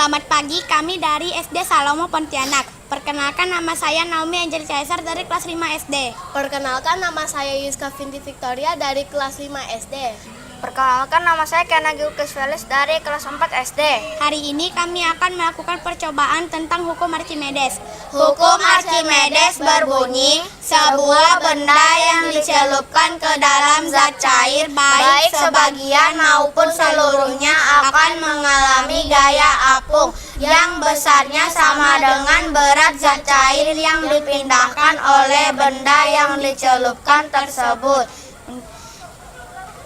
Selamat pagi, kami dari SD Salomo Pontianak. Perkenalkan, nama saya Naomi Angel Caesar dari kelas 5 SD. Perkenalkan, nama saya Yuska Vinti Victoria dari kelas 5 SD. Perkenalkan, nama saya Kiana Gilkis Felis dari kelas 4 SD. Hari ini kami akan melakukan percobaan tentang hukum Archimedes. Hukum Archimedes berbunyi, sebuah benda yang dicelupkan ke dalam zat cair, baik sebagian maupun seluruhnya, akan mengalami gaya apung yang besarnya sama dengan berat zat cair yang dipindahkan oleh benda yang dicelupkan tersebut.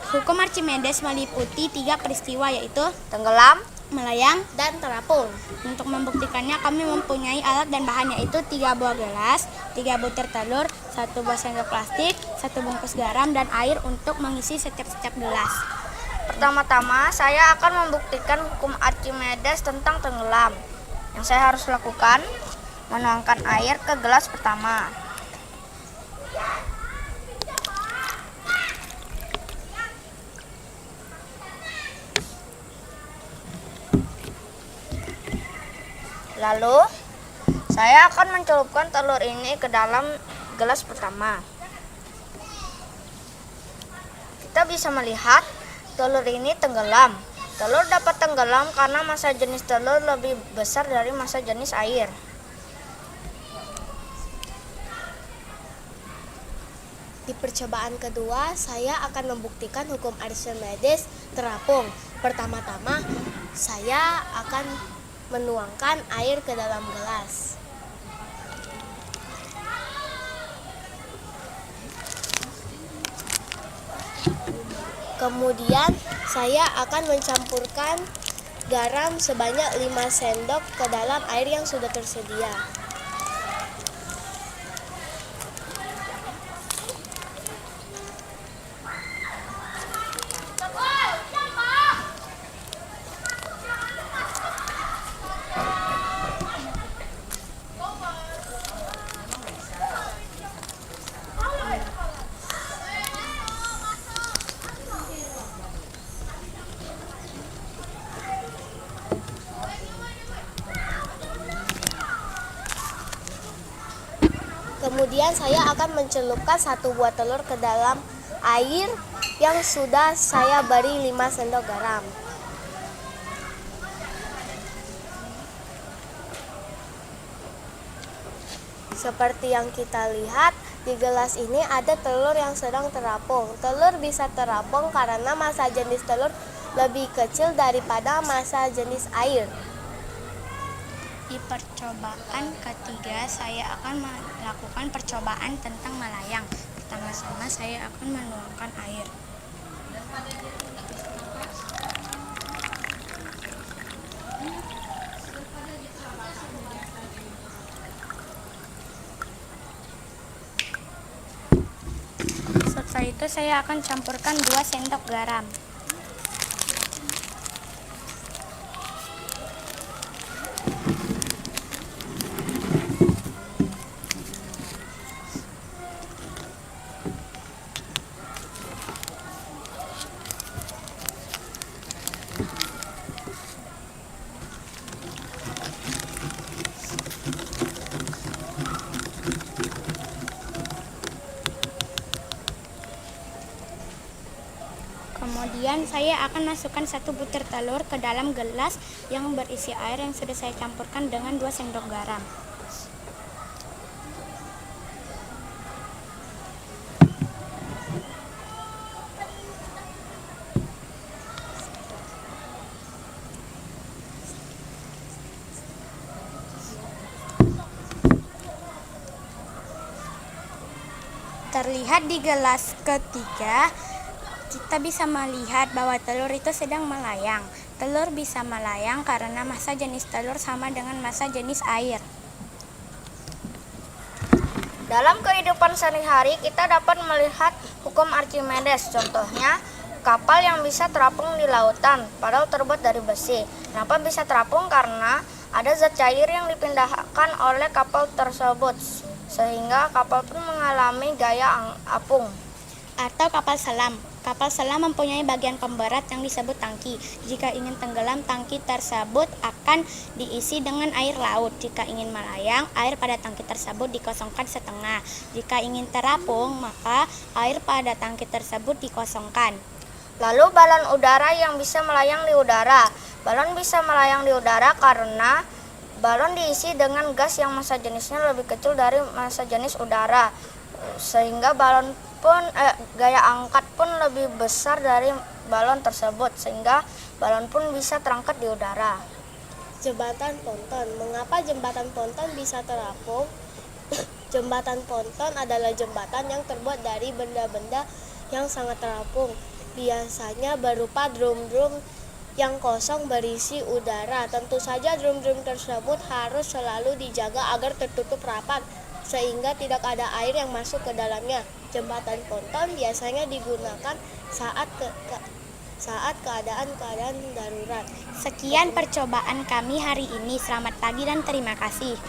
Hukum Archimedes meliputi 3 peristiwa, yaitu Tenggelam, melayang, Dan terapung. Untuk membuktikannya kami mempunyai alat dan bahan, yaitu 3 buah gelas, 3 butir telur, 1 buah sendok plastik, 1 bungkus garam, dan air untuk mengisi setiap gelas. Pertama-tama, saya akan membuktikan hukum Archimedes tentang tenggelam. Yang saya harus lakukan, menuangkan air ke gelas pertama. Lalu, saya akan mencelupkan telur ini ke dalam gelas pertama. Kita bisa melihat telur ini tenggelam. Telur dapat tenggelam karena massa jenis telur lebih besar dari massa jenis air. Di percobaan kedua, saya akan membuktikan hukum Archimedes terapung. Pertama-tama, saya akan menuangkan air ke dalam gelas. Kemudian, saya akan mencampurkan garam sebanyak 5 sendok ke dalam air yang sudah tersedia. Kemudian saya akan mencelupkan 1 buah telur ke dalam air yang sudah saya beri 5 sendok garam. Seperti yang kita lihat, di gelas ini ada telur yang sedang terapung. Telur bisa terapung karena massa jenis telur lebih kecil daripada massa jenis air. Di percobaan ketiga, saya akan melakukan percobaan tentang melayang. Pertama-tama saya akan menuangkan air. Setelah itu saya akan campurkan 2 sendok garam. Kemudian saya akan masukkan 1 butir telur ke dalam gelas yang berisi air yang sudah saya campurkan dengan 2 sendok garam. Terlihat di gelas ketiga, kita bisa melihat bahwa telur itu sedang melayang. Telur bisa melayang karena massa jenis telur sama dengan massa jenis air. Dalam kehidupan sehari-hari, kita dapat melihat hukum Archimedes. Contohnya, kapal yang bisa terapung di lautan, padahal terbuat dari besi. Kenapa bisa terapung? Karena ada zat cair yang dipindahkan oleh kapal tersebut, sehingga kapal pun mengalami gaya apung. Atau kapal selam. Kapal selam mempunyai bagian pemberat yang disebut tangki. Jika ingin tenggelam, tangki tersebut akan diisi dengan air laut. Jika ingin melayang, air pada tangki tersebut dikosongkan setengah. Jika ingin terapung, maka air pada tangki tersebut dikosongkan. Lalu balon udara yang bisa melayang di udara. Balon bisa melayang di udara karena balon diisi dengan gas yang massa jenisnya lebih kecil dari massa jenis udara, sehingga balon pun gaya angkat pun lebih besar dari balon tersebut, sehingga balon pun bisa terangkat di udara. Jembatan ponton. Mengapa jembatan ponton bisa terapung? Jembatan ponton adalah jembatan yang terbuat dari benda-benda yang sangat terapung. Biasanya berupa drum-drum yang kosong berisi udara. Tentu saja drum-drum tersebut harus selalu dijaga agar tertutup rapat, sehingga tidak ada air yang masuk ke dalamnya. Jembatan ponton biasanya digunakan saat keadaan darurat. Sekian percobaan kami hari ini. Selamat pagi dan terima kasih.